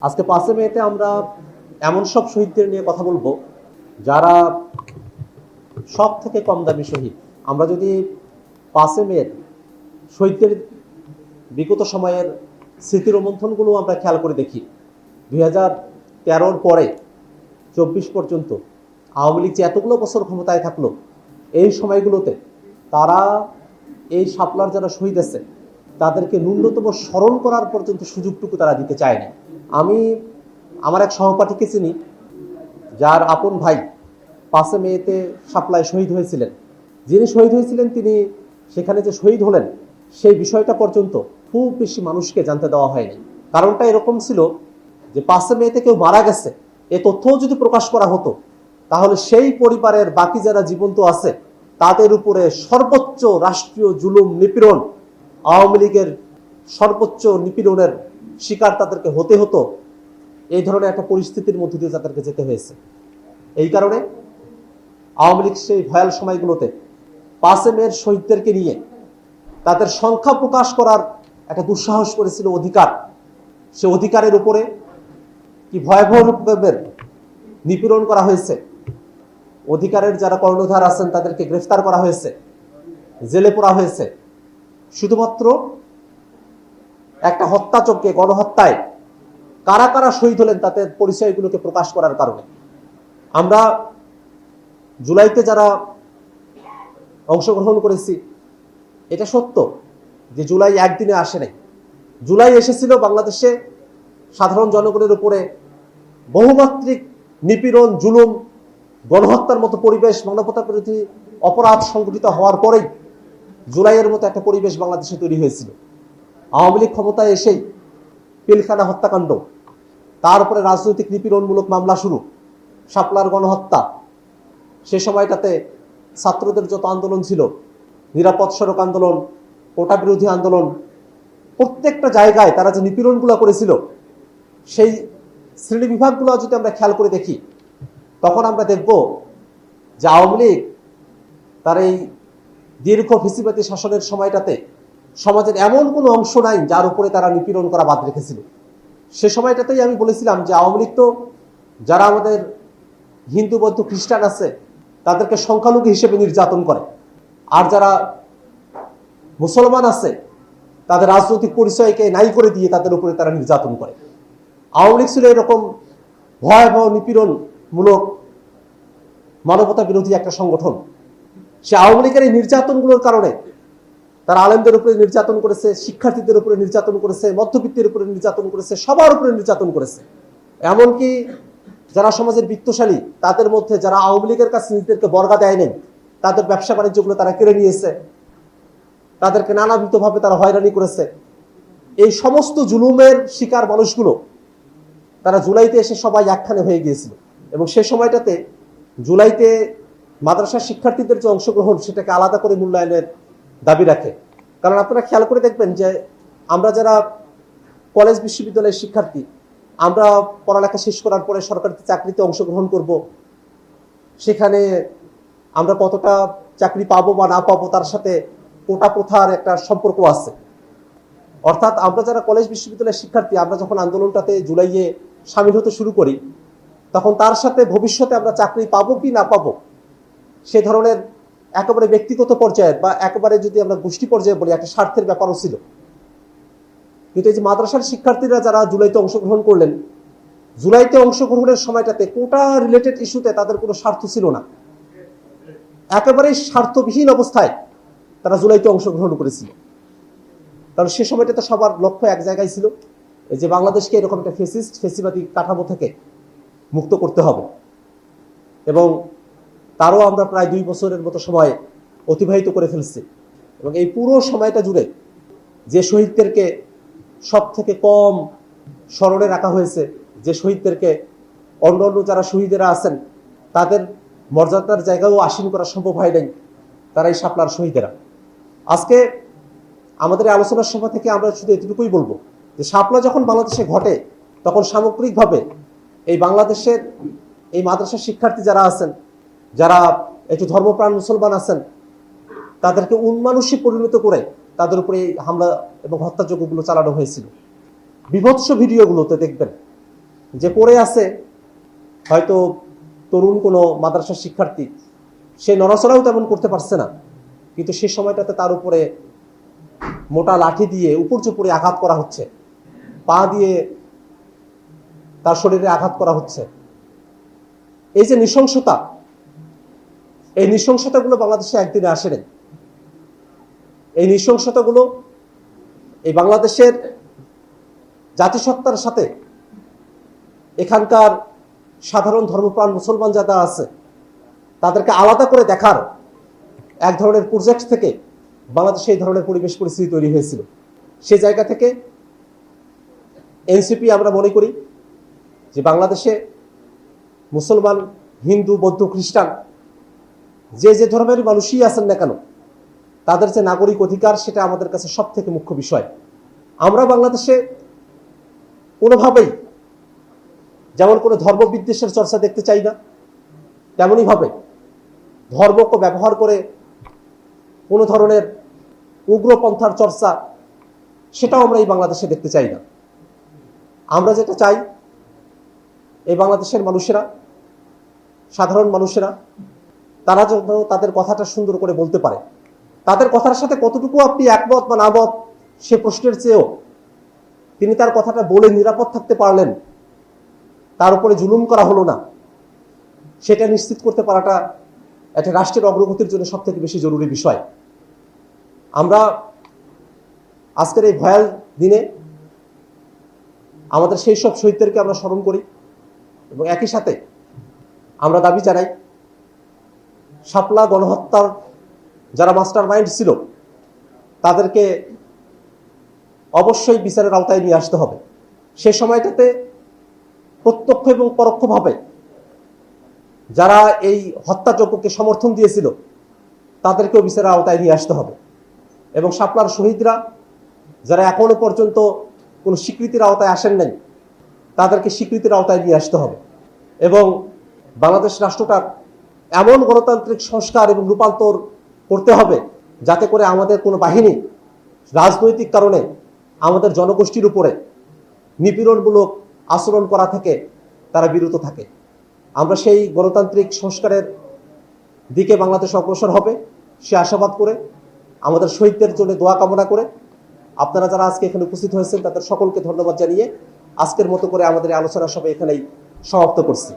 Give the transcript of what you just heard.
আজকে 5 মেতে আমরা এমন সব শহীদদের নিয়ে কথা বলবো যারা সব থেকে কম দামি শহীদ। আমরা যদি 5 মের শহীদদের বিগত সময়ের স্মৃতি রোমন্থনগুলো আমরা খেয়াল করে দেখি, 2013-র পরে 24 পর্যন্ত আওয়ামী লীগ যে এতগুলো বছর ক্ষমতায় থাকলো, এই সময়গুলোতে তারা এই শাপলার যারা শহীদ আছে তাদেরকে ন্যূনতম স্মরণ করার পর্যন্ত সুযোগটুকু তারা দিতে চায়নি। আমি আমার এক সহপাঠীকে চিনি যার আপন ভাই 5 মেতে শাপলায় শহীদ হয়েছিলেন। যিনি শহীদ হয়েছিলেন তিনি সেখানে যে শহীদ হলেন সেই বিষয়টা পর্যন্ত খুব বেশি মানুষকে জানতে দেওয়া হয়নি। কারণটা এরকম ছিল যে 5 মেতে কেউ মারা গেছে এ তথ্যও যদি প্রকাশ করা হতো তাহলে সেই পরিবারের বাকি যারা জীবন্ত আছে তাদের উপরে সর্বোচ্চ রাষ্ট্রীয় জুলুম নিপীড়ন, আওয়ামী লীগের সর্বোচ্চ নিপীড়নের শিকার তাদেরকে হতে হতো। এই ধরনের একটা পরিস্থিতির মধ্যে দিয়ে তাদেরকে যেতে হয়েছে। এই কারণে আওয়ামী লীগ সেই ভয়াল সময়গুলোতে 5 মের শহীদদেরকে নিয়ে তাদের সংখ্যা প্রকাশ করার একটা দুঃসাহস করেছিল। অধিকার, সে অধিকারের উপরে কি ভয়াবহ রূপের নিপীড়ন করা হয়েছে। অধিকারের যারা কর্ণধার আছেন তাদেরকে গ্রেফতার করা হয়েছে, জেলে পোড়া হয়েছে, শুধুমাত্র একটা হত্যাযজ্ঞে, গণহত্যায় কারা কারা শহীদ হলেন তাদের পরিচয়গুলোকে প্রকাশ করার কারণে। আমরা জুলাইতে যারা অংশগ্রহণ করেছি, এটা সত্য যে জুলাই একদিনে আসে নাই। জুলাই এসেছিল বাংলাদেশে সাধারণ জনগণের উপরে বহুমাত্রিক নিপীড়ন, জুলুম, গণহত্যার মতো পরিবেশ, মানবতা বিরোধী অপরাধ সংঘটিত হওয়ার পরেই জুলাইয়ের মতো একটা পরিবেশ বাংলাদেশে তৈরি হয়েছিল। আওয়ামী লীগ ক্ষমতায় এসেই পিলখানা হত্যাকাণ্ড, তার উপরে রাজনৈতিক নিপীড়নমূলক মামলা শুরু, শাপলার গণহত্যা, সে সময়টাতে ছাত্রদের যত আন্দোলন ছিল, নিরাপদ সড়ক আন্দোলন, কোটা বিরোধী আন্দোলন, প্রত্যেকটা জায়গায় তারা যে নিপীড়নগুলো করেছিল সেই শ্রেণী বিভাগগুলো যদি আমরা খেয়াল করে দেখি তখন আমরা দেখব যে আওয়ামী লীগ তার এই দীর্ঘ ফেসিবাদী শাসনের সময়টাতে সমাজের এমন কোনো অংশ নাই যার উপরে তারা নিপীড়ন করা বাদ রেখেছিল। সে সময়টাতেই আমি বলেছিলাম যে আওয়ামী লীগ তো যারা আমাদের হিন্দু, বৌদ্ধ, খ্রিস্টান আছে তাদেরকে সংখ্যালঘু হিসেবে নির্যাতন করে, আর যারা মুসলমান আছে তাদের রাজনৈতিক পরিচয়কে নাই করে দিয়ে তাদের উপরে তারা নির্যাতন করে। আওয়ামী লীগ ছিল এরকম ভয়াবহ নিপীড়নমূলক মানবতা বিরোধী একটা সংগঠন। সে আওয়ামী লীগের এই নির্যাতনগুলোর কারণে তারা আলেমদের উপরে নির্যাতন করেছে, শিক্ষার্থীদের উপরে নির্যাতন করেছে, মধ্যবিত্তের উপরে নির্যাতন করেছে, সবার উপরে নির্যাতন করেছে। এমনকি যারা সমাজের বিত্তশালী তাদের মধ্যে যারা আওয়ামী লীগের কাছে নিজেদেরকে বর্গা দেয় নেই, তাদের ব্যবসা বাণিজ্যগুলো তারা কেড়ে নিয়েছে, তাদেরকে নানাবিধভাবে তারা হয়রানি করেছে। এই সমস্ত জুলুমের শিকার মানুষগুলো তারা জুলাইতে এসে সবাই একখানে হয়ে গিয়েছিল। এবং সে সময়টাতে জুলাইতে মাদ্রাসার শিক্ষার্থীদের যে অংশগ্রহণ সেটাকে আলাদা করে মূল্যায়নের দাবি রাখে। কারণ আপনারা খেয়াল করে দেখবেন যে আমরা যারা কলেজ বিশ্ববিদ্যালয়ের শিক্ষার্থী, আমরা পড়ালেখা শেষ করার পরে সরকারি চাকরিতে অংশগ্রহণ করব, সেখানে আমরা কতটা চাকরি পাবো বা না পাবো তার সাথে কোটা প্রথার একটা সম্পর্ক আছে। অর্থাৎ আমরা যারা কলেজ বিশ্ববিদ্যালয়ের শিক্ষার্থী, আমরা যখন আন্দোলনটাতে জুলাইয়ে সামিল হতে শুরু করি তখন তার সাথে ভবিষ্যতে আমরা চাকরি পাবো কি না পাবো সে ধরনের একেবারে ব্যক্তিগত পর্যায়ের বা একেবারে যদি আমরা গোষ্ঠী পর্যায়ে বলি একটা স্বার্থের ব্যাপারও ছিল। কিন্তু এই যে মাদ্রাসার শিক্ষার্থীরা যারা জুলাইতে অংশগ্রহণ করলেন, জুলাইতে অংশগ্রহণের সময়টাতে কোটা রিলেটেড ইস্যুতে তাদের কোনো স্বার্থ ছিল না, একেবারেই স্বার্থবিহীন অবস্থায় তারা জুলাইতে অংশগ্রহণ করেছিল। কারণ সে সময়টাতে সবার লক্ষ্য এক জায়গায় ছিল, এই যে বাংলাদেশকে এরকম একটা ফেসিবাদী কাঠামো থেকে মুক্ত করতে হবে। এবং তারও আমরা প্রায় 2 বছরের মতো সময় অতিবাহিত করে ফেলছি। এবং এই পুরো সময়টা জুড়ে যে শহীদদেরকে সব থেকে কম স্মরণে রাখা হয়েছে, যে শহীদদেরকে অন্য অন্য যারা শহীদেরা আছেন তাদের মর্যাদার জায়গাও আসীন করা সম্ভব হয় নাই, তারা এই শাপলার শহীদেরা। আজকে আমাদের এই আলোচনার সভা থেকে আমরা শুধু এটুকুই বলবো যে শাপলা যখন বাংলাদেশে ঘটে তখন সামগ্রিকভাবে এই বাংলাদেশের এই মাদ্রাসার শিক্ষার্থী যারা আছেন, যারা একটু ধর্মপ্রাণ মুসলমান আছেন, তাদেরকে উন্মানুষী পরিণত করে তাদের উপরে হামলা এবং হত্যাযজ্ঞগুলো চালানো হয়েছিল। বিভৎস ভিডিওগুলোতে দেখবেন যে পড়ে আছে হয়তো তরুণ কোনো মাদ্রাসার শিক্ষার্থী, সে নড়াচড়াও তেমন করতে পারছে না, কিন্তু সে সময়টাতে তার উপরে মোটা লাঠি দিয়ে উপর চুপুরে আঘাত করা হচ্ছে, পা দিয়ে তার শরীরে আঘাত করা হচ্ছে। এই যে নৃশংসতা, এই নৃশংসতাগুলো বাংলাদেশে একদিনে আসে নাই। এই নৃশংসতাগুলো এই বাংলাদেশের জাতিসত্তার সাথে এখানকার সাধারণ ধর্মপ্রাণ মুসলমান যারা আছে তাদেরকে আলাদা করে দেখার এক ধরনের প্রজেক্ট থেকে বাংলাদেশে এই ধরনের পরিবেশ পরিস্থিতি তৈরি হয়েছিল। সেই জায়গা থেকে এনসিপি আমরা মনে করি যে বাংলাদেশে মুসলমান, হিন্দু, বৌদ্ধ, খ্রিস্টান যে ধর্মের মানুষই আছেন না কেন, তাদের যে নাগরিক অধিকার সেটা আমাদের কাছে সব থেকে মুখ্য বিষয়। আমরা বাংলাদেশে কোনোভাবেই যেমন কোনো ধর্ম বিদ্বেষের চর্চা দেখতে চাই না, তেমনই ভাবে ধর্মকে ব্যবহার করে কোনো ধরনের উগ্রপন্থার চর্চা সেটাও আমরা এই বাংলাদেশে দেখতে চাই না। আমরা যেটা চাই, এই বাংলাদেশের মানুষেরা, সাধারণ মানুষেরা, তারা যেন তাদের কথাটা সুন্দর করে বলতে পারে। তাদের কথার সাথে কতটুকু আপনি একমত বা নামত সে প্রশ্নের চেয়েও তিনি তার কথাটা বলে নিরাপদ থাকতে পারলেন, তার উপরে জুলুম করা হলো না, সেটা নিশ্চিত করতে পারাটা একটা রাষ্ট্রের অগ্রগতির জন্য সব থেকে বেশি জরুরি বিষয়। আমরা আজকের এই ভয়াল দিনে আমাদের সেই সব শহীদদেরকে আমরা স্মরণ করি এবং একই সাথে আমরা দাবি জানাই শাপলা গণহত্যার যারা মাস্টার মাইন্ড ছিল তাদেরকে অবশ্যই বিচারের আওতায় নিয়ে আসতে হবে। সে সময়টাতে প্রত্যক্ষ এবং পরোক্ষভাবে যারা এই হত্যাযজ্ঞকে সমর্থন দিয়েছিল তাদেরকেও বিচারের আওতায় নিয়ে আসতে হবে এবং শাপলার শহীদরা যারা এখনো পর্যন্ত কোনো স্বীকৃতির আওতায় আসেন নাই তাদেরকে স্বীকৃতির আওতায় নিয়ে আসতে হবে এবং বাংলাদেশ রাষ্ট্রটার এমন গণতান্ত্রিক সংস্কার এবং রূপান্তর করতে হবে যাতে করে আমাদের কোনো বাহিনী রাজনৈতিক কারণে আমাদের জনগোষ্ঠীর উপরে নিপীড়নমূলক আচরণ করা থেকে তারা বিরত থাকে। আমরা সেই গণতান্ত্রিক সংস্কারের দিকে বাংলাদেশ অগ্রসর হবে সে আশাবাদ করে, আমাদের শহীদদের জন্য দোয়া কামনা করে, আপনারা যারা আজকে এখানে উপস্থিত হয়েছেন তাদের সকলকে ধন্যবাদ জানিয়ে আজকের মতো করে আমাদের আলোচনা সভা এখানেই সমাপ্ত করছি।